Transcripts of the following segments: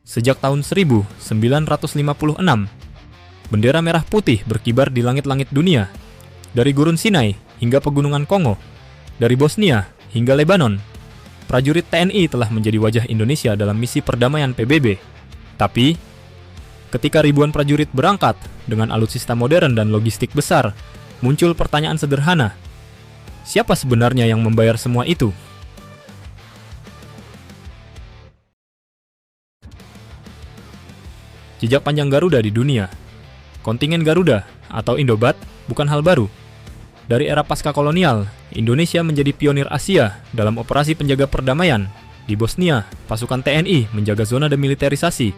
Sejak tahun 1956, bendera merah putih berkibar di langit-langit dunia, dari gurun Sinai hingga pegunungan Kongo, dari Bosnia hingga Lebanon. Prajurit TNI telah menjadi wajah Indonesia dalam misi perdamaian PBB. Tapi, ketika ribuan prajurit berangkat dengan alutsista modern dan logistik besar, muncul pertanyaan sederhana. Siapa sebenarnya yang membayar semua itu? Jejak panjang Garuda di dunia. Kontingen Garuda atau Indobat bukan hal baru. Dari era pasca kolonial, Indonesia menjadi pionir Asia dalam operasi penjaga perdamaian. Di Bosnia, pasukan TNI menjaga zona demilitarisasi.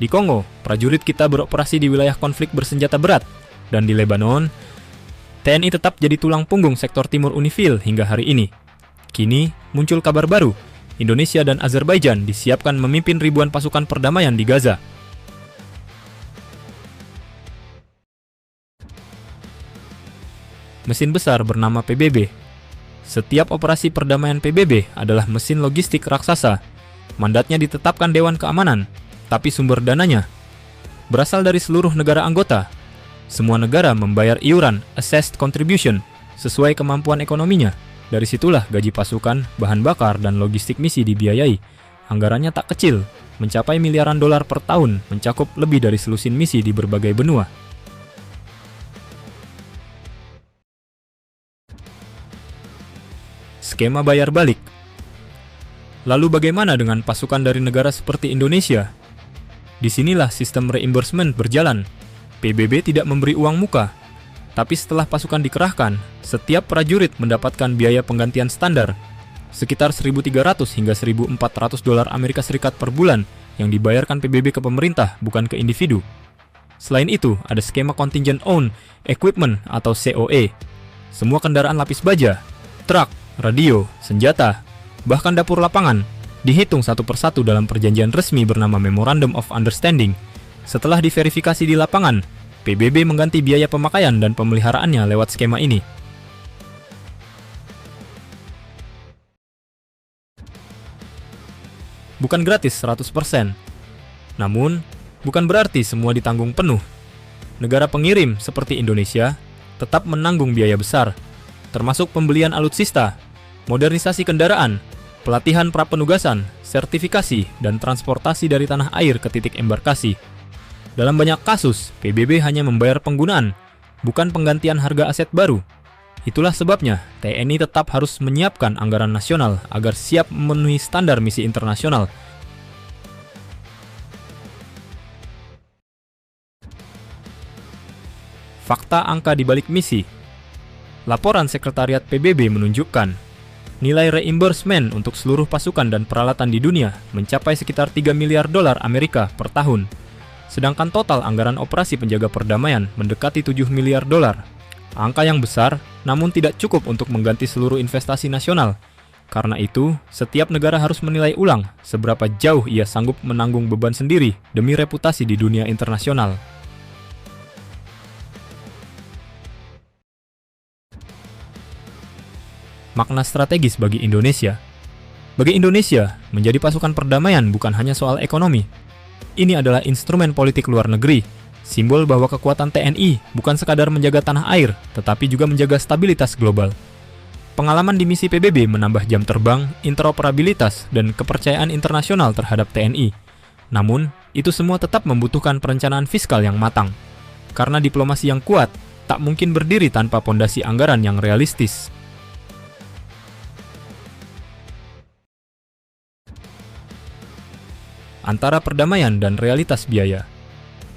Di Kongo, prajurit kita beroperasi di wilayah konflik bersenjata berat. Dan di Lebanon, TNI tetap jadi tulang punggung sektor timur UNIFIL hingga hari ini. Kini, muncul kabar baru. Indonesia dan Azerbaijan disiapkan memimpin ribuan pasukan perdamaian di Gaza. Mesin besar bernama PBB. Setiap operasi perdamaian PBB adalah mesin logistik raksasa. Mandatnya ditetapkan Dewan Keamanan, tapi sumber dananya berasal dari seluruh negara anggota. Semua negara membayar iuran assessed contribution sesuai kemampuan ekonominya. Dari situlah gaji pasukan, bahan bakar, dan logistik misi dibiayai. Anggarannya tak kecil, mencapai miliaran dolar per tahun, mencakup lebih dari selusin misi di berbagai benua. Skema bayar balik. Lalu bagaimana dengan pasukan dari negara seperti Indonesia? Disinilah sistem reimbursement berjalan. PBB tidak memberi uang muka, tapi setelah pasukan dikerahkan, setiap prajurit mendapatkan biaya penggantian standar, sekitar 1.300 hingga 1.400 dolar Amerika Serikat per bulan yang dibayarkan PBB ke pemerintah, bukan ke individu. Selain itu, ada skema Contingent Owned Equipment atau COE. Semua kendaraan lapis baja, truk, radio, senjata, bahkan dapur lapangan, dihitung satu persatu dalam perjanjian resmi bernama Memorandum of Understanding. Setelah diverifikasi di lapangan, PBB mengganti biaya pemakaian dan pemeliharaannya lewat skema ini. Bukan gratis 100%. Namun, bukan berarti semua ditanggung penuh. Negara pengirim seperti Indonesia tetap menanggung biaya besar, termasuk pembelian alutsista, modernisasi kendaraan, pelatihan prapenugasan, sertifikasi, dan transportasi dari tanah air ke titik embarkasi. Dalam banyak kasus, PBB hanya membayar penggunaan, bukan penggantian harga aset baru. Itulah sebabnya TNI tetap harus menyiapkan anggaran nasional agar siap memenuhi standar misi internasional. Fakta angka di balik misi. Laporan Sekretariat PBB menunjukkan nilai reimbursement untuk seluruh pasukan dan peralatan di dunia mencapai sekitar 3 miliar dolar Amerika per tahun. Sedangkan total anggaran operasi penjaga perdamaian mendekati 7 miliar dolar. Angka yang besar, namun tidak cukup untuk mengganti seluruh investasi nasional. Karena itu, setiap negara harus menilai ulang seberapa jauh ia sanggup menanggung beban sendiri demi reputasi di dunia internasional. Makna strategis bagi Indonesia. Bagi Indonesia, menjadi pasukan perdamaian bukan hanya soal ekonomi. Ini adalah instrumen politik luar negeri, simbol bahwa kekuatan TNI bukan sekadar menjaga tanah air, tetapi juga menjaga stabilitas global. Pengalaman di misi PBB menambah jam terbang, interoperabilitas, dan kepercayaan internasional terhadap TNI. Namun, itu semua tetap membutuhkan perencanaan fiskal yang matang. Karena diplomasi yang kuat tak mungkin berdiri tanpa pondasi anggaran yang realistis. Antara perdamaian dan realitas biaya.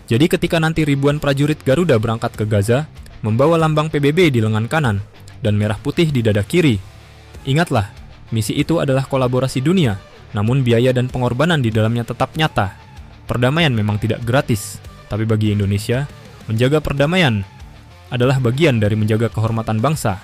Jadi ketika nanti ribuan prajurit Garuda berangkat ke Gaza, membawa lambang PBB di lengan kanan dan merah putih di dada kiri, ingatlah, misi itu adalah kolaborasi dunia, namun biaya dan pengorbanan di dalamnya tetap nyata. Perdamaian memang tidak gratis, tapi bagi Indonesia, menjaga perdamaian adalah bagian dari menjaga kehormatan bangsa.